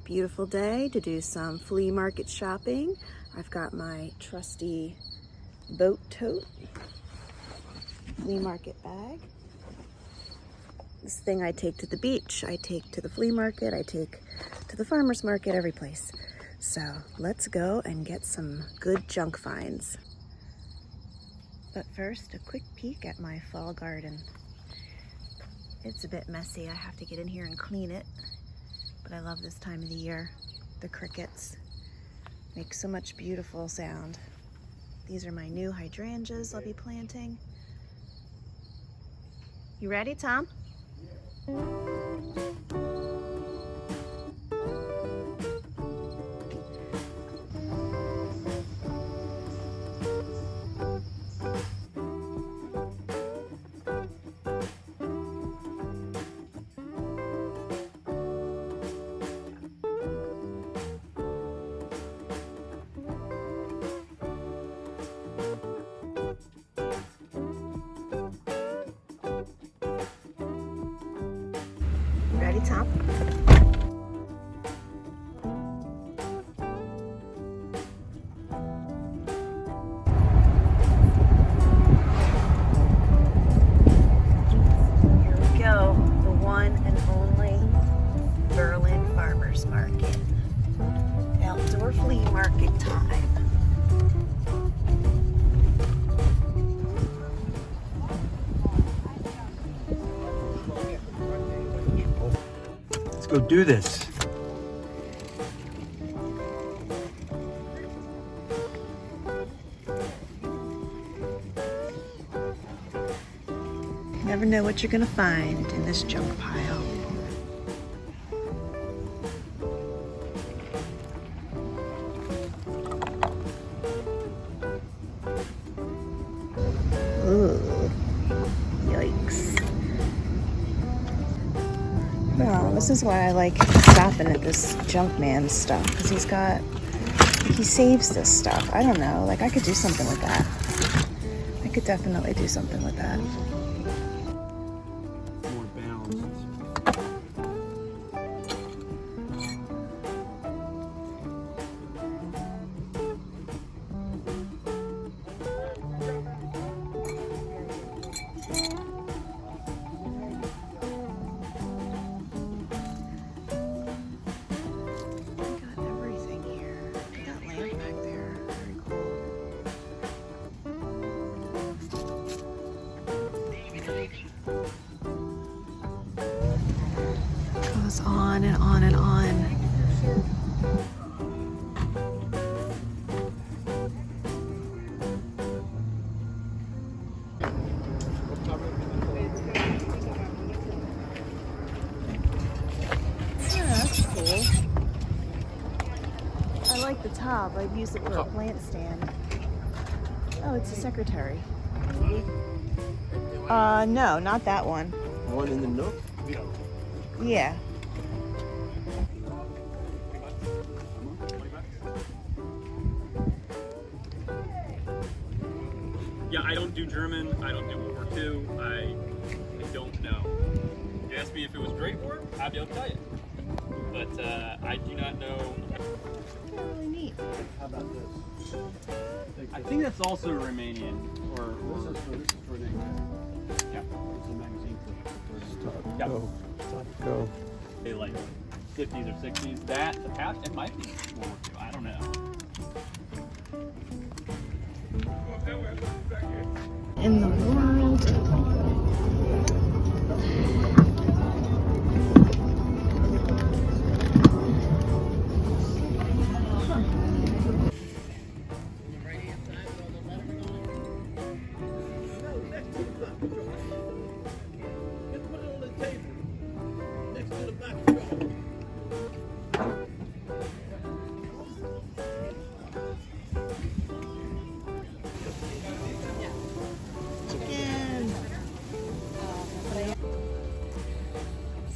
Beautiful day to do some flea market shopping. I've got my trusty boat tote flea market bag. This thing I take to the beach, I take to the flea market, I take to the farmer's market, every place. So let's go and get some good junk finds. But first, a quick peek at my fall garden. It's a bit messy. I have to get in here and clean it. But I love this time of the year. The crickets make so much beautiful sound. These are my new hydrangeas I'll be planting. You ready, Tom? Ready, Tom? Here we go, the one and only Berlin Farmers Market. Outdoor flea market time. Let's go do this. You never know what you're gonna find in this junk pile. Ooh, yikes. Well, this is why I like stopping at this junk man stuff, because he saves this stuff. I don't know, like I could do something with that. I could definitely do something with that. More balanced. Goes on and on and on. Yeah, that's cool. I like the top. I've used it for a plant stand. Oh, it's a secretary. No, not that one. One in the nook? Yeah. Yeah, I don't do German. I don't do World War II. I don't know. You asked me if it was Great War, I'd be able to tell you. But I do not know. Really neat. How about this? I think that's also Romanian. Or This is for the yeah. It's a magazine for Stop, yeah. go. Stop, go. They like 50s or 60s. That, the pouch, it might be World War II. I don't know. In the world.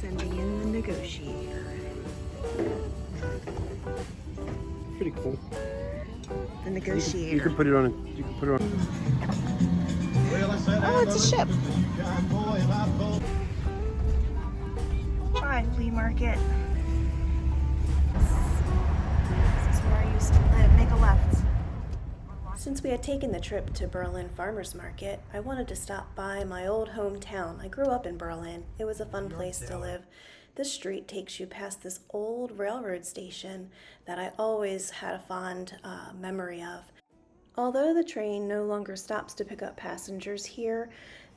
Sending in the negotiator. Pretty cool. The negotiator. You can put it on. You can put it on. Oh, it's a ship. Bye, flea market. a left. Since we had taken the trip to Berlin Farmers Market, I wanted to stop by my old hometown. I grew up in Berlin. It was a fun place to live. This street takes you past this old railroad station that I always had a fond memory of. Although the train no longer stops to pick up passengers here,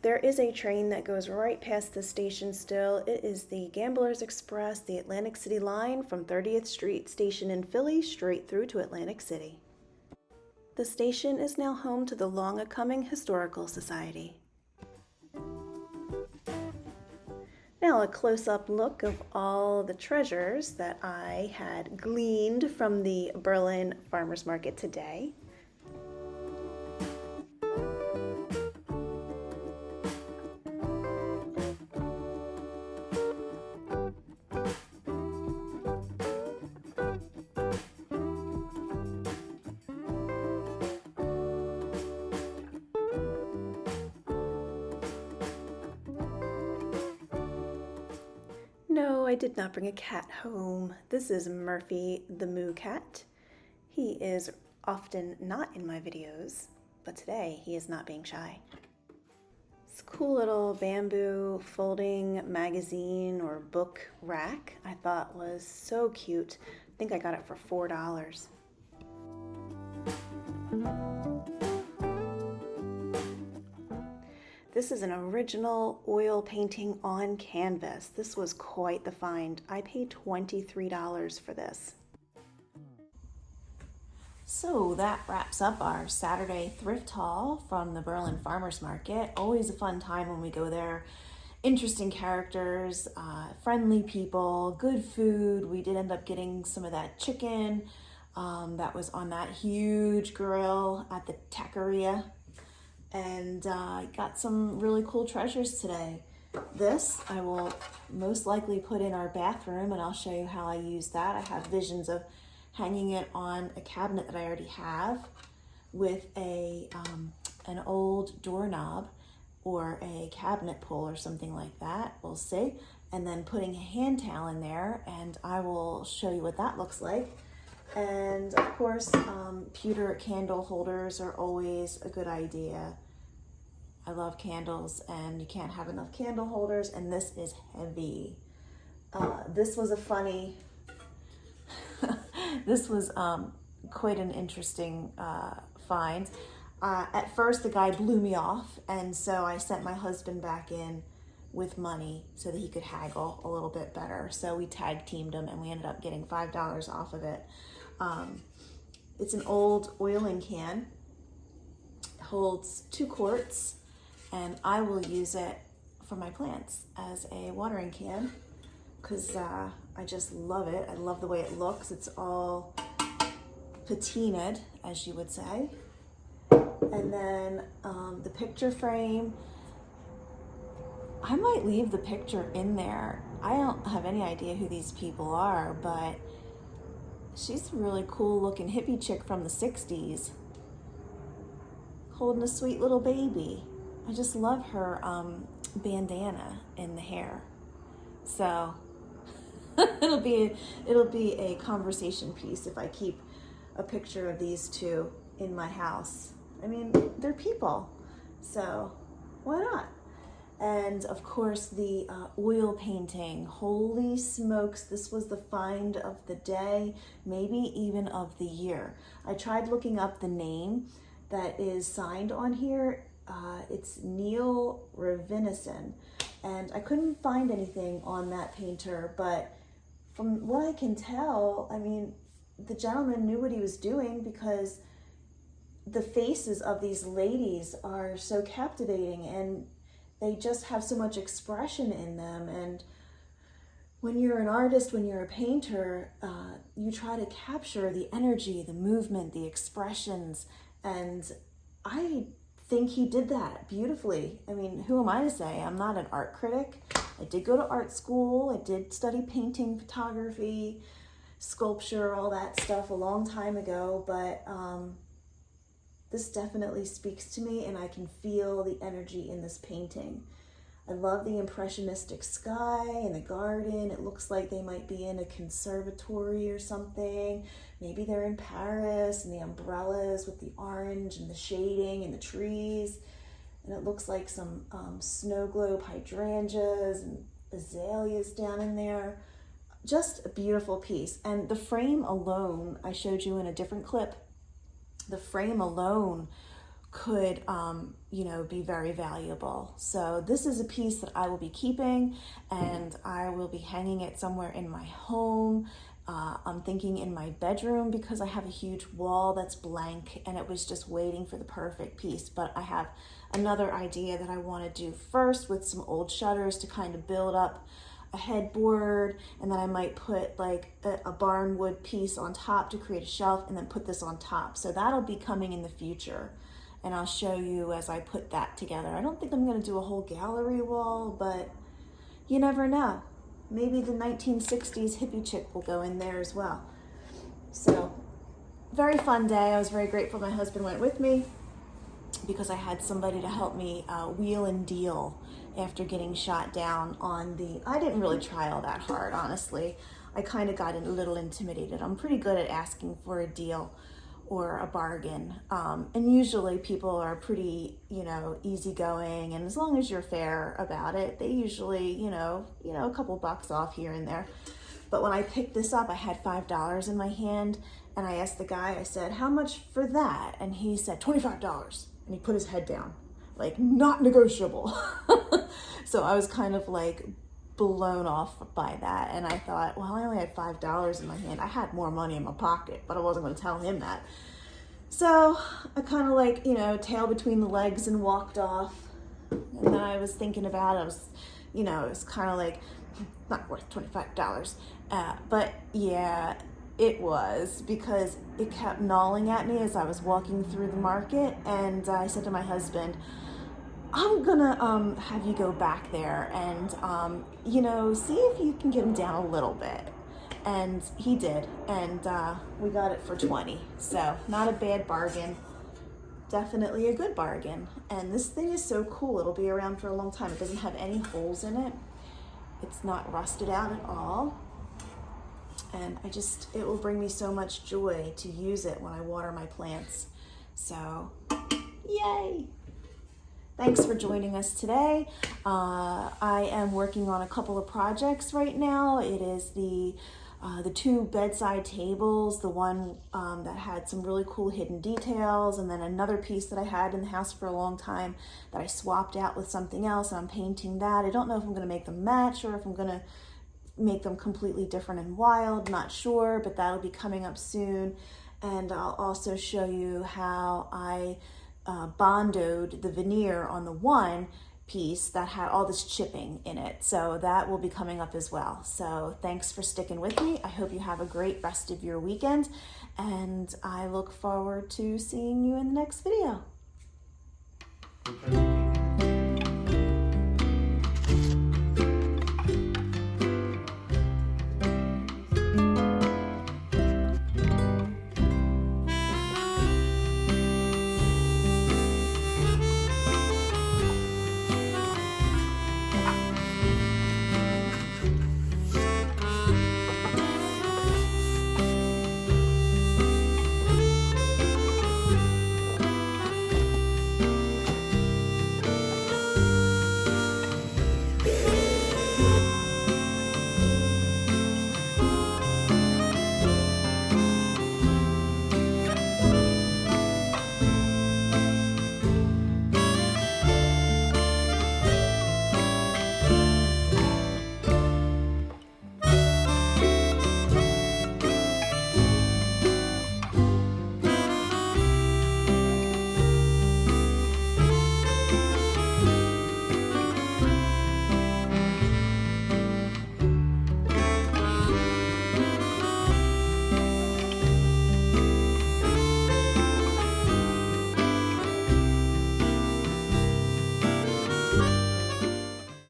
there is a train that goes right past the station still. It is the Gamblers Express, the Atlantic City line from 30th Street Station in Philly straight through to Atlantic City. The station is now home to the long-a-coming Historical Society. Now a close-up look of all the treasures that I had gleaned from the Berlin Farmers Market today. No, I did not bring a cat home. This is Murphy the Moo Cat. He is often not in my videos, but today he is not being shy. This cool little bamboo folding magazine or book rack I thought was so cute. I think I got it for $4. This is an original oil painting on canvas. This was quite the find. I paid $23 for this. So that wraps up our Saturday thrift haul from the Berlin Farmers Market. Always a fun time when we go there. Interesting characters, friendly people, good food. We did end up getting some of that chicken that was on that huge grill at the taqueria. And got some really cool treasures today. This I will most likely put in our bathroom, and I'll show you how I use that. I have visions of hanging it on a cabinet that I already have with an old doorknob or a cabinet pull or something like that. We'll see. And then putting a hand towel in there, and I will show you what that looks like. And of course, pewter candle holders are always a good idea. I love candles, and you can't have enough candle holders, and this is heavy. This was a funny, this was quite an interesting find. At first, the guy blew me off, and so I sent my husband back in with money so that he could haggle a little bit better. So we tag teamed him, and we ended up getting $5 off of it. It's an old oiling can. It holds 2 quarts, and I will use it for my plants as a watering can because I just love it. I love the way it looks. It's all patinaed, as you would say. And then the picture frame, I might leave the picture in there. I don't have any idea who these people are, but she's a really cool looking hippie chick from the 60s holding a sweet little baby. I just love her bandana in the hair. So it'll be a conversation piece if I keep a picture of these two in my house. I mean, they're people, so why not? And of course the oil painting. Holy smokes, this was the find of the day, maybe even of the year. I tried looking up the name that is signed on here. It's Girl-Reinventing, and I couldn't find anything on that painter, but from what I can tell, I mean, the gentleman knew what he was doing because the faces of these ladies are so captivating, and they just have so much expression in them. And when you're an artist, when you're a painter, you try to capture the energy, the movement, the expressions, and I think he did that beautifully. I mean, who am I to say? I'm not an art critic. I did go to art school. I did study painting, photography, sculpture, all that stuff a long time ago, but this definitely speaks to me, and I can feel the energy in this painting. I love the impressionistic sky and the garden. It looks like they might be in a conservatory or something. Maybe they're in Paris, and the umbrellas with the orange and the shading and the trees. And it looks like some snow globe hydrangeas and azaleas down in there. Just a beautiful piece. And the frame alone, I showed you in a different clip, the frame alone could, be very valuable. So this is a piece that I will be keeping, and I will be hanging it somewhere in my home. I'm thinking in my bedroom, because I have a huge wall that's blank and it was just waiting for the perfect piece. But I have another idea that I want to do first with some old shutters to kind of build up a headboard, and then I might put like a barnwood piece on top to create a shelf, and then put this on top. So that'll be coming in the future, and I'll show you as I put that together. I don't think I'm going to do a whole gallery wall, but you never know. Maybe the 1960s hippie chick will go in there as well. So, very fun day. I was very grateful my husband went with me, because I had somebody to help me wheel and deal after getting shot down on I didn't really try all that hard, honestly. I kind of got a little intimidated. I'm pretty good at asking for a deal or a bargain. And usually people are pretty, easygoing, and as long as you're fair about it, they usually, a couple bucks off here and there. But when I picked this up, I had $5 in my hand, and I asked the guy, I said, "How much for that?" And he said, $25. And he put his head down, like, not negotiable. So I was kind of like blown off by that. And I thought, well, I only had $5 in my hand. I had more money in my pocket, but I wasn't going to tell him that. So I kind of like, tail between the legs and walked off. And then I was thinking about it. It was kind of like, not worth $25. But yeah, it was, because it kept gnawing at me as I was walking through the market. And I said to my husband, I'm gonna have you go back there and, see if you can get him down a little bit. And he did, and we got it for 20. So not a bad bargain, definitely a good bargain. And this thing is so cool. It'll be around for a long time. It doesn't have any holes in it. It's not rusted out at all. And it will bring me so much joy to use it when I water my plants. So, yay! Thanks for joining us today. I am working on a couple of projects right now. It is the 2 bedside tables, the one that had some really cool hidden details, and then another piece that I had in the house for a long time that I swapped out with something else, and I'm painting that. I don't know if I'm going to make them match or if I'm going to make them completely different and wild, not sure, but that'll be coming up soon. And I'll also show you how I bondoed the veneer on the one piece that had all this chipping in it. So that will be coming up as well. So thanks for sticking with me. I hope you have a great rest of your weekend, and I look forward to seeing you in the next video.